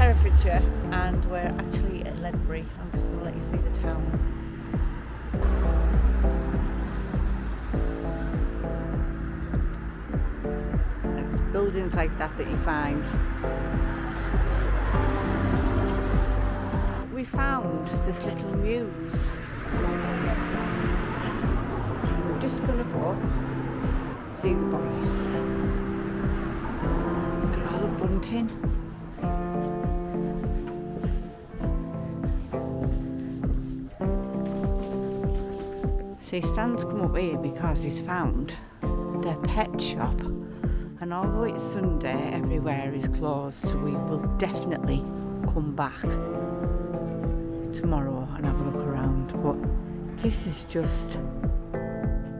Herefordshire and we're actually at Ledbury. I'm just going to let you see the town. And it's buildings like that you find. We found this little mews. We're just going to go up, see the boys. Look at all the bunting. See, Stan's come up here because he's found their pet shop, and although it's Sunday, everywhere is closed, so we will definitely come back tomorrow and have a look around. But this is just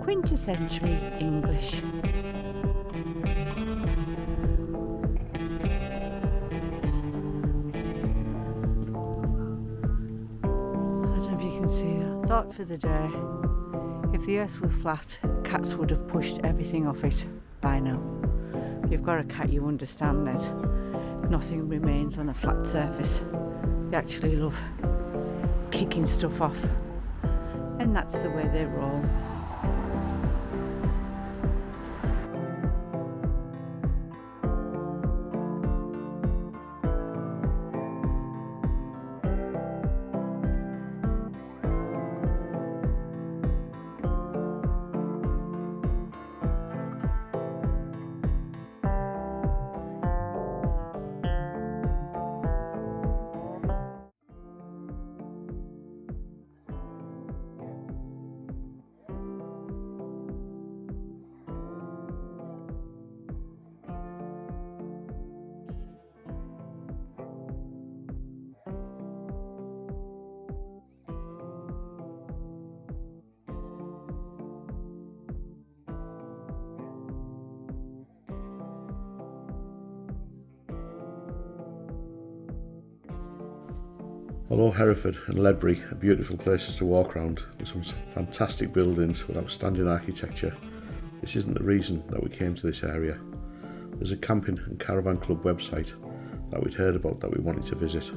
quintessentially English. I don't know if you can see that. Thought for the day. If the earth was flat, cats would have pushed everything off it by now. If you've got a cat, you understand that nothing remains on a flat surface. They actually love kicking stuff off, and that's the way they roll. Although Hereford and Ledbury are beautiful places to walk around with some fantastic buildings with outstanding architecture, this isn't the reason that we came to this area. There's a camping and caravan club website that we'd heard about that we wanted to visit.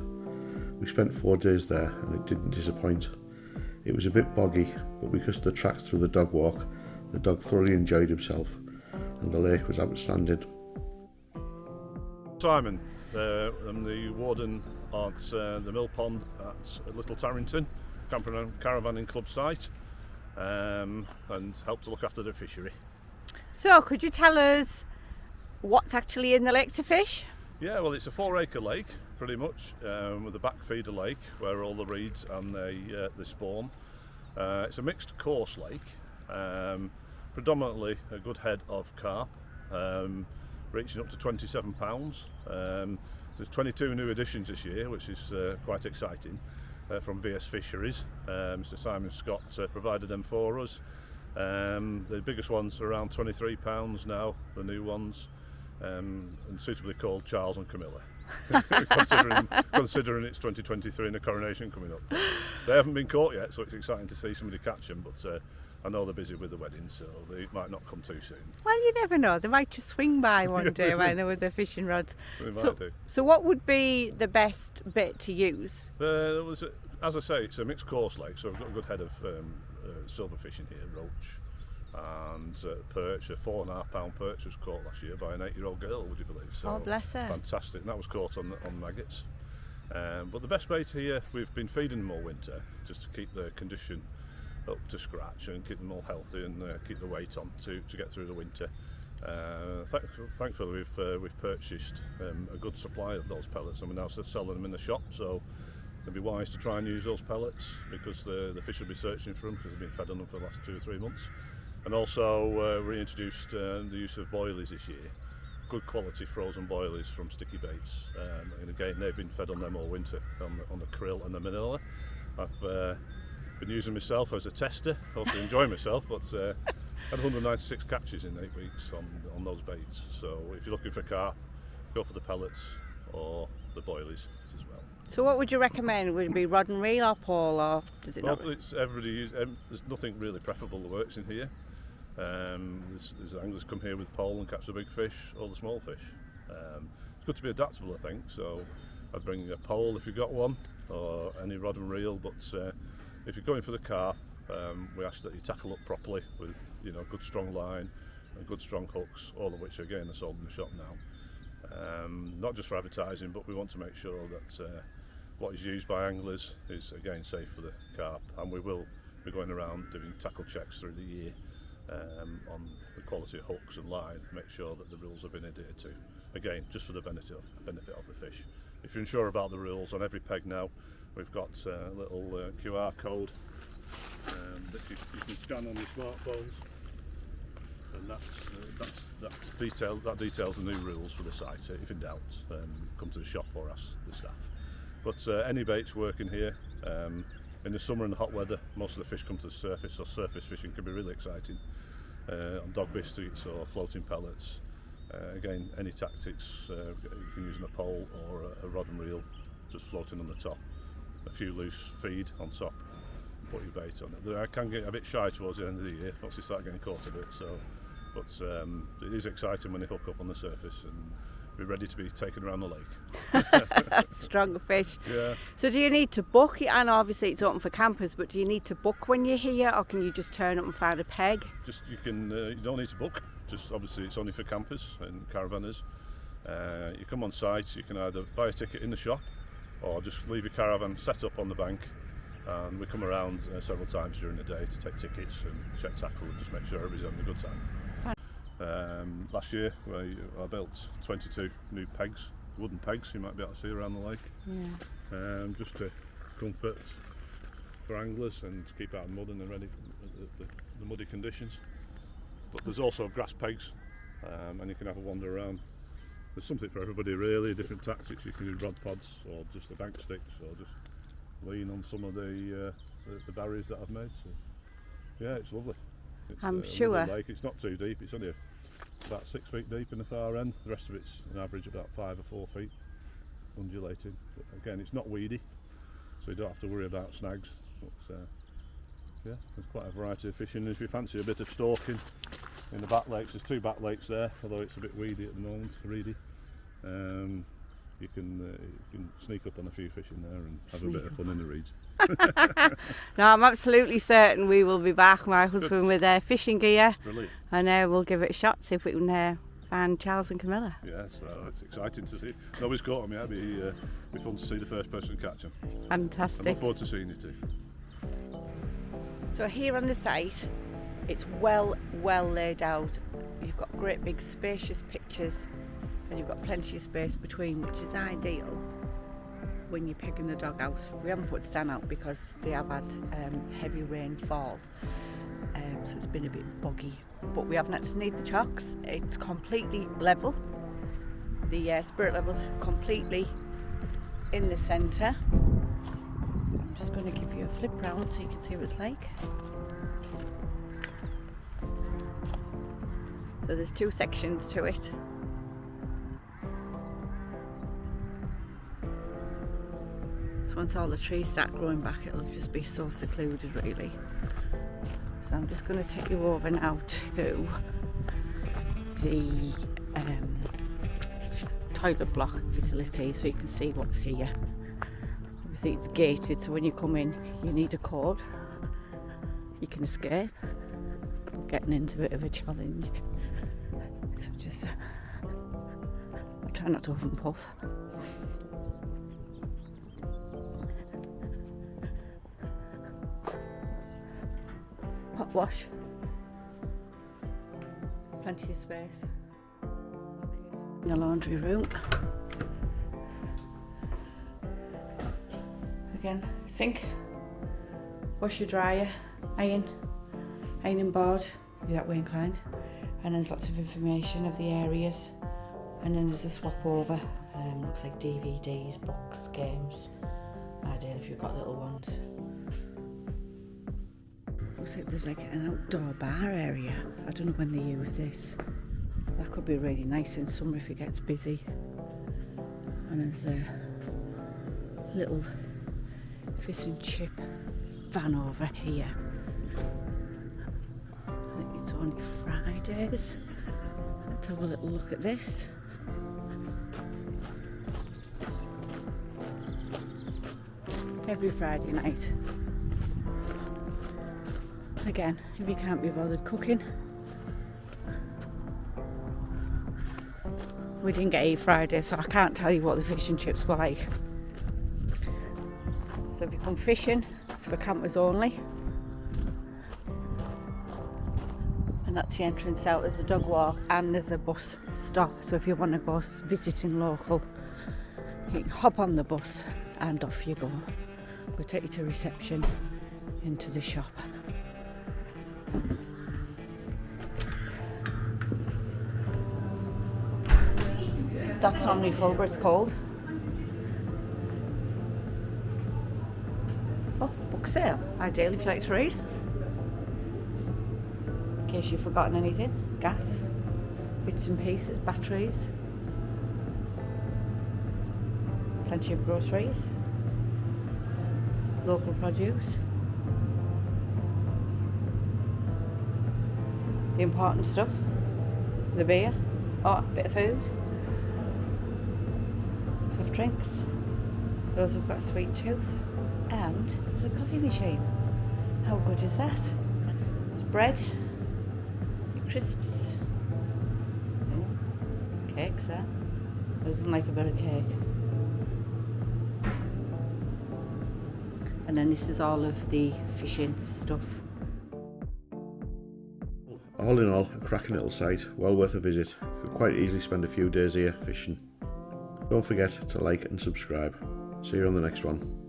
We spent 4 days there and it didn't disappoint. It was a bit boggy, but because of the tracks through the dog walk, the dog thoroughly enjoyed himself and the lake was outstanding. Simon, I'm the warden at the mill pond at Little Tarrington, Campervan Caravanning Club site, and help to look after the fishery. So, could you tell us what's actually in the lake to fish? Yeah, well, it's a 4-acre lake, pretty much, with a back feeder lake where all the reeds and they spawn. It's a mixed course lake, predominantly a good head of carp, reaching up to £27. There's 22 new additions this year, which is quite exciting, from VS Fisheries. Mr Simon Scott provided them for us. The biggest ones are around £23 now, the new ones, and suitably called Charles and Camilla, considering it's 2023 and the coronation coming up. They haven't been caught yet, so it's exciting to see somebody catch them, but I know they're busy with the wedding, so they might not come too soon. Well, you never know. They might just swing by one day when they're with their fishing rods. They might do. So what would be the best bit to use? As I say, it's a mixed course lake, so I've got a good head of silver fishing here, roach and perch. A £4.5 perch was caught last year by an 8-year-old girl, would you believe? So oh, bless her. Fantastic. And that was caught on maggots. But the best bait here, we've been feeding them all winter, just to keep the condition up to scratch and keep them all healthy and keep the weight on to get through the winter. Thankfully we've purchased a good supply of those pellets and we're now selling them in the shop, so it'd be wise to try and use those pellets because the fish will be searching for them because they've been fed on them for the last 2 or 3 months. And also reintroduced the use of boilies this year, good quality frozen boilies from Sticky Baits, and again they've been fed on them all winter on the krill and the manila. I've been using myself as a tester, also enjoying myself, but had 196 catches in 8 weeks on those baits. So if you're looking for carp, go for the pellets or the boilies as well. So what would you recommend? Would it be rod and reel or pole, or does it not? It's everybody there's nothing really preferable that works in here. There's anglers come here with pole and catch the big fish or the small fish. It's good to be adaptable, I think. So I'd bring a pole if you've got one, or any rod and reel, but if you're going for the carp, we ask that you tackle up properly with good strong line and good strong hooks, all of which again are sold in the shop now. Not just for advertising, but we want to make sure that what is used by anglers is again safe for the carp, and we will be going around doing tackle checks through the year on the quality of hooks and line, make sure that the rules have been adhered to, again just for the benefit of the fish. If you're unsure about the rules, on every peg now we've got a little QR code that you can scan on your smartphones, and that details the new rules for the site. If in doubt, come to the shop or ask the staff. But any baits working here. In the summer and the hot weather, most of the fish come to the surface, so surface fishing can be really exciting. On dog biscuits or floating pellets. Again, any tactics, you can use a pole or a rod and reel just floating on the top. A few loose feed on top, and put your bait on it. I can get a bit shy towards the end of the year once you start getting caught a bit, but it is exciting when they hook up on the surface and be ready to be taken around the lake. Strong fish. Yeah. So do you need to book? And obviously it's open for campers, but do you need to book when you're here, or can you just turn up and find a peg? You don't need to book. Just obviously it's only for campers and caravanners. You come on site, you can either buy a ticket in the shop or just leave your caravan set up on the bank, and we come around several times during the day to take tickets and check tackle and just make sure everybody's having a good time. Last year I built 22 new pegs, wooden pegs you might be able to see around the lake. Yeah. Just to comfort for anglers and to keep out of mud and they're ready for the muddy conditions. But there's also grass pegs, and you can have a wander around. There's something for everybody really, different tactics. You can do rod pods or just the bank sticks or just lean on some of the barriers that I've made. So, yeah, it's lovely. It's I'm a sure. lovely lake. It's not too deep, it's only about 6 feet deep in the far end. The rest of it's an average about 5 or 4 feet, undulating. But again, it's not weedy, so you don't have to worry about snags. But, yeah, there's quite a variety of fishing. If you fancy a bit of stalking in the back lakes, there's 2 back lakes there, although it's a bit weedy at the moment, reedy. You can sneak up on a few fish in there and have a bit of fun in the reeds. No, I'm absolutely certain we will be back, my husband, with fishing gear. Brilliant. And we'll give it a shot, see if we can find Charles and Camilla. Yeah, so it's exciting to see. Nobody's caught them yet. It'll be fun to see the first person catch them. Fantastic. I look forward to seeing you too. So here on the site, it's well laid out. You've got great big spacious pictures, and you've got plenty of space between, which is ideal when you're pegging the dog out. We haven't put stand out because they have had heavy rainfall, so it's been a bit boggy, but we haven't had to need the chocks. It's completely level. The spirit level's completely in the centre. I'm just going to give you a flip round so you can see what it's like. So there's 2 sections to it. So once all the trees start growing back, it'll just be so secluded really. So I'm just going to take you over now to the toilet block facility so you can see what's here. Obviously it's gated, so when you come in you need a code. You can escape. Getting into a bit of a challenge. So just I'll try not to huff and puff. Hot wash. Plenty of space. In the laundry room. Again, sink. Washer dryer, ironing board, if you're that way inclined. And there's lots of information of the areas. And then there's a swap over. Looks like DVDs, books, games. Ideal if you've got little ones. Looks like there's like an outdoor bar area. I don't know when they use this. That could be really nice in summer if it gets busy. And there's a little fish and chip van over here. I think it's only Fridays. Let's have a little look at this. every Friday night. Again, if you can't be bothered cooking. We didn't get eat Friday, so I can't tell you what the fish and chips were like. So if you come fishing, it's for campers only. And that's the entrance out. There's a dog walk and there's a bus stop. So if you want to go visiting local, you can hop on the bus and off you go. We'll take you to reception, into the shop. That's normally full, but it's cold. Oh, book sale. Ideal if you like to read. In case you've forgotten anything. Gas, bits and pieces, batteries. Plenty of groceries. Local produce. The important stuff. The beer. Oh, a bit of food. Soft drinks, those who've got a sweet tooth, and there's a coffee machine. How good is that? There's bread, crisps, cakes there. Who doesn't like a bit of cake? And then this is all of the fishing stuff. All in all, a cracking little site, well worth a visit. You could quite easily spend a few days here fishing. Don't forget to like and subscribe. See you on the next one.